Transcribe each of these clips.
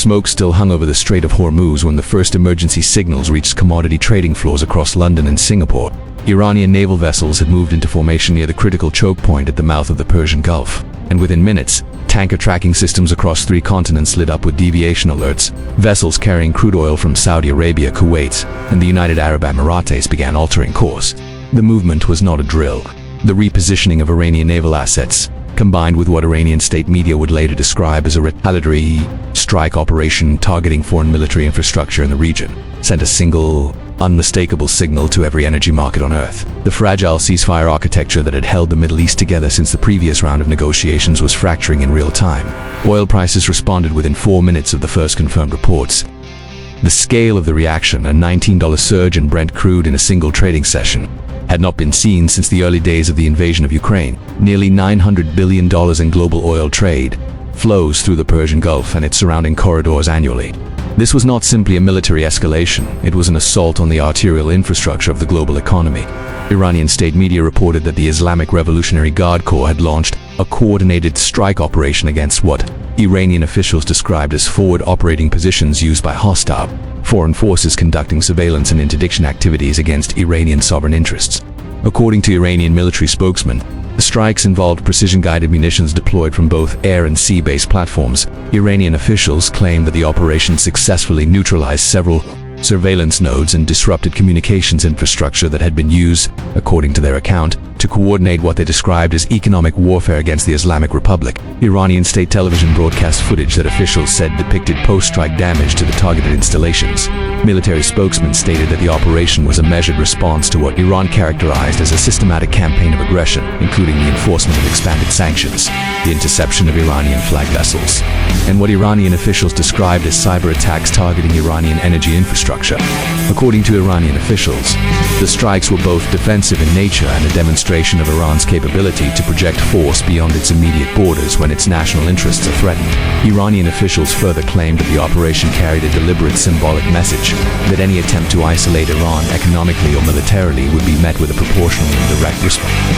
Smoke still hung over the Strait of Hormuz when the first emergency signals reached commodity trading floors across London and Singapore. Iranian naval vessels had moved into formation near the critical choke point at the mouth of the Persian Gulf, and within minutes, tanker tracking systems across 3 continents lit up with deviation alerts. Vessels carrying crude oil from Saudi Arabia, Kuwait, and the United Arab Emirates began altering course. The movement was not a drill. The repositioning of Iranian naval assets, combined with what Iranian state media would later describe as a retaliatory strike operation targeting foreign military infrastructure in the region, sent a single, unmistakable signal to every energy market on Earth. The fragile ceasefire architecture that had held the Middle East together since the previous round of negotiations was fracturing in real time. Oil prices responded within 4 minutes of the first confirmed reports. The scale of the reaction, a $19 surge in Brent crude in a single trading session, had not been seen since the early days of the invasion of Ukraine. Nearly $900 billion in global oil trade flows through the Persian Gulf and its surrounding corridors annually. This was not simply a military escalation, it was an assault on the arterial infrastructure of the global economy. Iranian state media reported that the Islamic Revolutionary Guard Corps had launched a coordinated strike operation against what Iranian officials described as forward operating positions used by hostile foreign forces conducting surveillance and interdiction activities against Iranian sovereign interests. According to Iranian military spokesman, the strikes involved precision-guided munitions deployed from both air and sea-based platforms. Iranian officials claimed that the operation successfully neutralized several surveillance nodes and disrupted communications infrastructure that had been used, according to their account, to coordinate what they described as economic warfare against the Islamic Republic. Iranian state television broadcast footage that officials said depicted post-strike damage to the targeted installations. Military spokesmen stated that the operation was a measured response to what Iran characterized as a systematic campaign of aggression, including the enforcement of expanded sanctions, the interception of Iranian flag vessels, and what Iranian officials described as cyber attacks targeting Iranian energy infrastructure. According to Iranian officials, the strikes were both defensive in nature and a demonstration of Iran's capability to project force beyond its immediate borders when its national interests are threatened. Iranian officials further claimed that the operation carried a deliberate symbolic message, that any attempt to isolate Iran economically or militarily would be met with a proportional and direct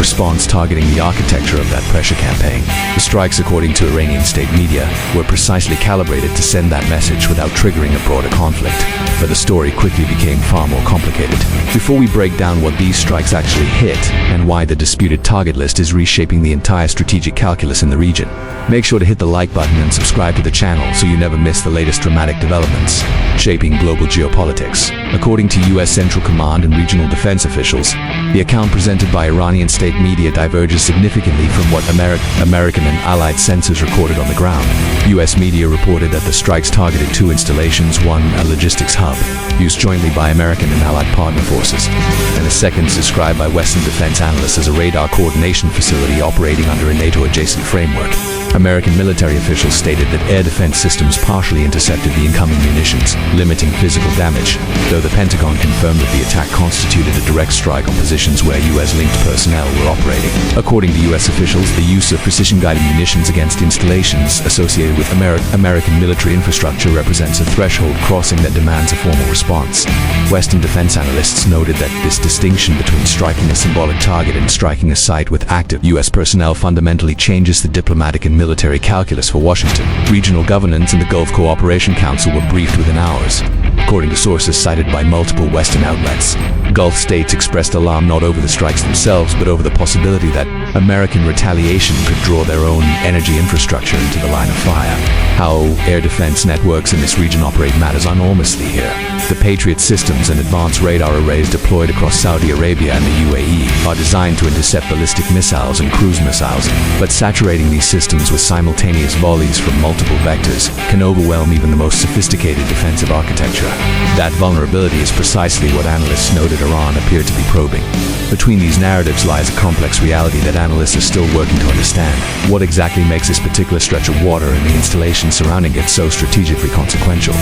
response targeting the architecture of that pressure campaign. The strikes, according to Iranian state media, were precisely calibrated to send that message without triggering a broader conflict. But the story quickly became far more complicated. Before we break down what these strikes actually hit and why the disputed target list is reshaping the entire strategic calculus in the region, make sure to hit the like button and subscribe to the channel so you never miss the latest dramatic developments shaping global geopolitics. According to U.S. Central Command and regional defense officials, the account presented by Iranian state media diverges significantly from what American and Allied sensors recorded on the ground. U.S. media reported that the strikes targeted 2 installations, one a logistics hub, used jointly by American and Allied partner forces, and the second is described by Western defense analysts as a radar coordination facility operating under a NATO-adjacent framework. American military officials stated that air defense systems partially intercepted the incoming munitions, limiting physical damage, though the Pentagon confirmed that the attack constituted a direct strike on positions where U.S.-linked personnel were operating. According to U.S. officials, the use of precision-guided munitions against installations associated with American military infrastructure represents a threshold crossing that demands a formal response. Western defense analysts noted that this distinction between striking a symbolic target and striking a site with active U.S. personnel fundamentally changes the diplomatic and military calculus for Washington. Regional governance and the Gulf Cooperation Council were briefed within hours. According to sources cited by multiple Western outlets, Gulf states expressed alarm not over the strikes themselves, but over the possibility that American retaliation could draw their own energy infrastructure into the line of fire. How air defense networks in this region operate matters enormously here. The Patriot systems and advanced radar arrays deployed across Saudi Arabia and the UAE are designed to intercept ballistic missiles and cruise missiles, but saturating these systems with simultaneous volleys from multiple vectors can overwhelm even the most sophisticated defensive architecture. That vulnerability is precisely what analysts noted Iran appeared to be probing. Between these narratives lies a complex reality that analysts are still working to understand. What exactly makes this particular stretch of water and the installation surrounding it so strategically consequential?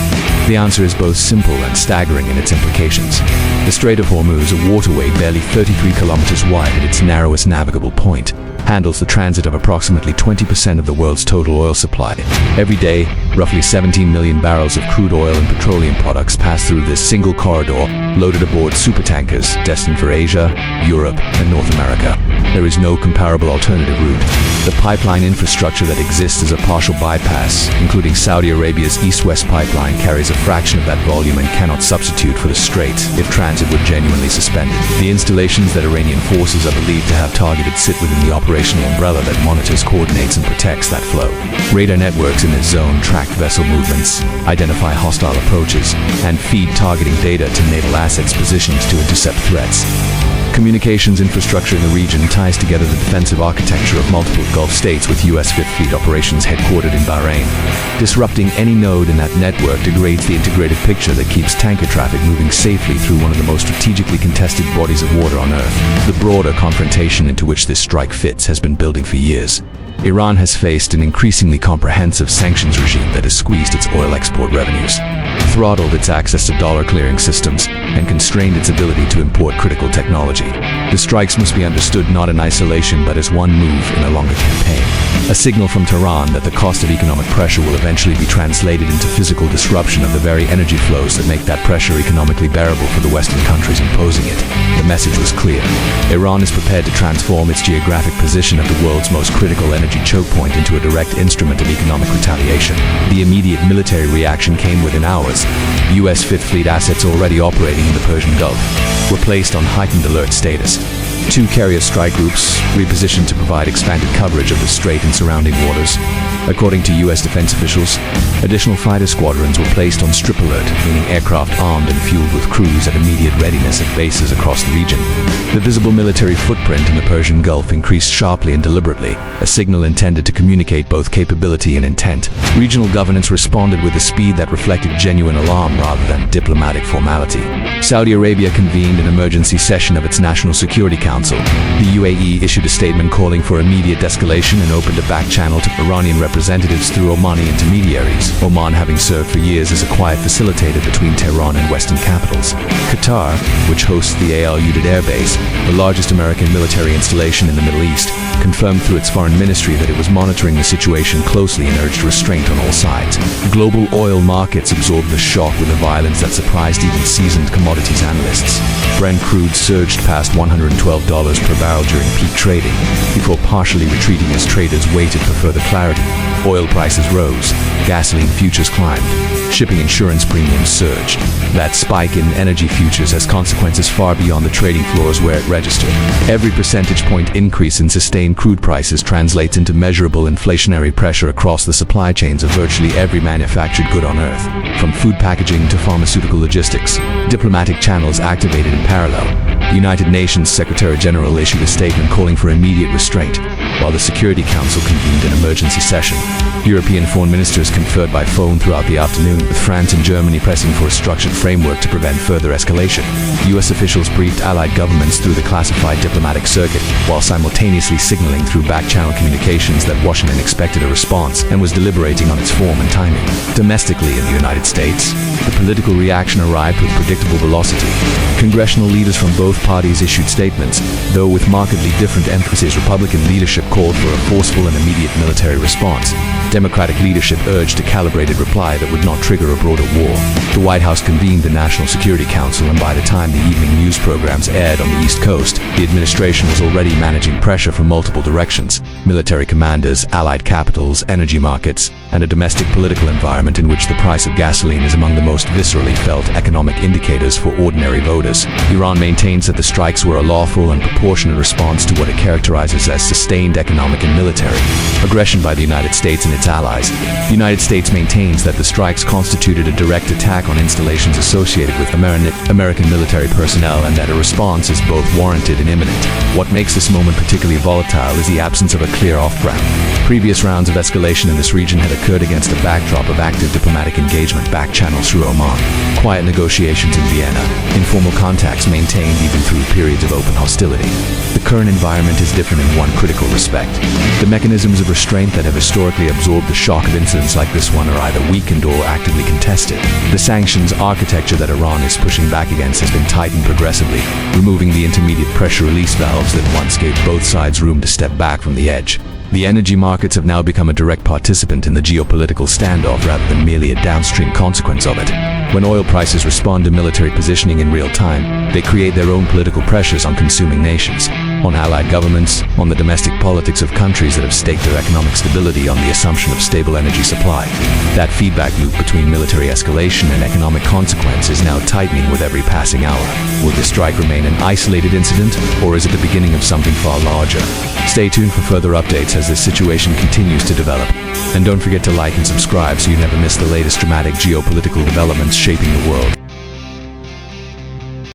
The answer is both simple and staggering in its implications. The Strait of Hormuz, a waterway barely 33 kilometers wide at its narrowest navigable point, handles the transit of approximately 20% of the world's total oil supply. Every day, roughly 17 million barrels of crude oil and petroleum products pass through this single corridor, loaded aboard supertankers destined for Asia, Europe, and North America. There is no comparable alternative route. The pipeline infrastructure that exists is a partial bypass, including Saudi Arabia's east-west pipeline carries a fraction of that volume and cannot substitute for the strait if transit were genuinely suspended. The installations that Iranian forces are believed to have targeted sit within the operational umbrella that monitors, coordinates, and protects that flow. Radar networks in this zone track vessel movements, identify hostile approaches, and feed targeting data to naval assets positions to intercept threats. Communications infrastructure in the region ties together the defensive architecture of multiple Gulf states with U.S. Fifth Fleet operations headquartered in Bahrain. Disrupting any node in that network degrades the integrated picture that keeps tanker traffic moving safely through one of the most strategically contested bodies of water on Earth. The broader confrontation into which this strike fits has been building for years. Iran has faced an increasingly comprehensive sanctions regime that has squeezed its oil export revenues, throttled its access to dollar clearing systems, and constrained its ability to import critical technology. The strikes must be understood not in isolation but as one move in a longer campaign. A signal from Tehran that the cost of economic pressure will eventually be translated into physical disruption of the very energy flows that make that pressure economically bearable for the Western countries imposing it. The message was clear. Iran is prepared to transform its geographic position of the world's most critical energy choke point into a direct instrument of economic retaliation. The immediate military reaction came within hours. U.S. Fifth Fleet assets already operating in the Persian Gulf were placed on heightened alert status. 2 carrier strike groups repositioned to provide expanded coverage of the strait and surrounding waters. According to U.S. defense officials, additional fighter squadrons were placed on strip alert, meaning aircraft armed and fueled with crews at immediate readiness at bases across the region. The visible military footprint in the Persian Gulf increased sharply and deliberately, a signal intended to communicate both capability and intent. Regional governance responded with a speed that reflected genuine alarm rather than diplomatic formality. Saudi Arabia convened an emergency session of its National Security Council. The UAE issued a statement calling for immediate escalation and opened a back channel to Iranian representatives through Omani intermediaries, Oman having served for years as a quiet facilitator between Tehran and Western capitals. Qatar, which hosts the Al Udeid Air Base, the largest American military installation in the Middle East, confirmed through its foreign ministry that it was monitoring the situation closely and urged restraint on all sides. Global oil markets absorbed the shock with a violence that surprised even seasoned commodities analysts. Brent crude surged past $112 per barrel during peak trading, before partially retreating as traders waited for further clarity. Oil prices rose, gasoline futures climbed, shipping insurance premiums surged. That spike in energy futures has consequences far beyond the trading floors where it registered. Every percentage point increase in sustained crude prices translates into measurable inflationary pressure across the supply chains of virtually every manufactured good on Earth, from food packaging to pharmaceutical logistics. Diplomatic channels activated in parallel. The United Nations Secretary-General issued a statement calling for immediate restraint, while the Security Council convened an emergency session. European foreign ministers conferred by phone throughout the afternoon, with France and Germany pressing for a structured framework to prevent further escalation. U.S. officials briefed allied governments through the classified diplomatic circuit, while simultaneously signaling through back-channel communications that Washington expected a response and was deliberating on its form and timing. Domestically in the United States, the political reaction arrived with predictable velocity. Congressional leaders from both parties issued statements, though with markedly different emphases. Republican leadership called for a forceful and immediate military response. Democratic leadership urged a calibrated reply that would not trigger a broader war. The White House convened the National Security Council, and by the time the evening news programs aired on the East Coast, the administration was already managing pressure from multiple directions: military commanders, allied capitals, energy markets, and a domestic political environment in which the price of gasoline is among the most viscerally felt economic indicators for ordinary voters. Iran maintains that the strikes were a lawful and proportionate response to what it characterizes as sustained economic and military aggression by the United States and its allies. The United States maintains that the strikes constituted a direct attack on installations associated with American military personnel, and that a response is both warranted and imminent. What makes this moment particularly volatile is the absence of a clear off-ramp. Previous rounds of escalation in this region had occurred against a backdrop of active diplomatic engagement back channels through Oman, quiet negotiations in Vienna, informal contacts maintained even through periods of open hostility. The current environment is different in one critical respect. The mechanisms of restraint that have historically absorbed the shock of incidents like this one are either weakened or actively contested. The sanctions architecture that Iran is pushing back against has been tightened progressively, removing the intermediate pressure release valves that once gave both sides room to step back from the edge. The energy markets have now become a direct participant in the geopolitical standoff rather than merely a downstream consequence of it. When oil prices respond to military positioning in real time, they create their own political pressures on consuming nations, on allied governments, on the domestic politics of countries that have staked their economic stability on the assumption of stable energy supply. That feedback loop between military escalation and economic consequence is now tightening with every passing hour. Will this strike remain an isolated incident, or is it the beginning of something far larger? Stay tuned for further updates as this situation continues to develop. And don't forget to like and subscribe so you never miss the latest dramatic geopolitical developments shaping the world.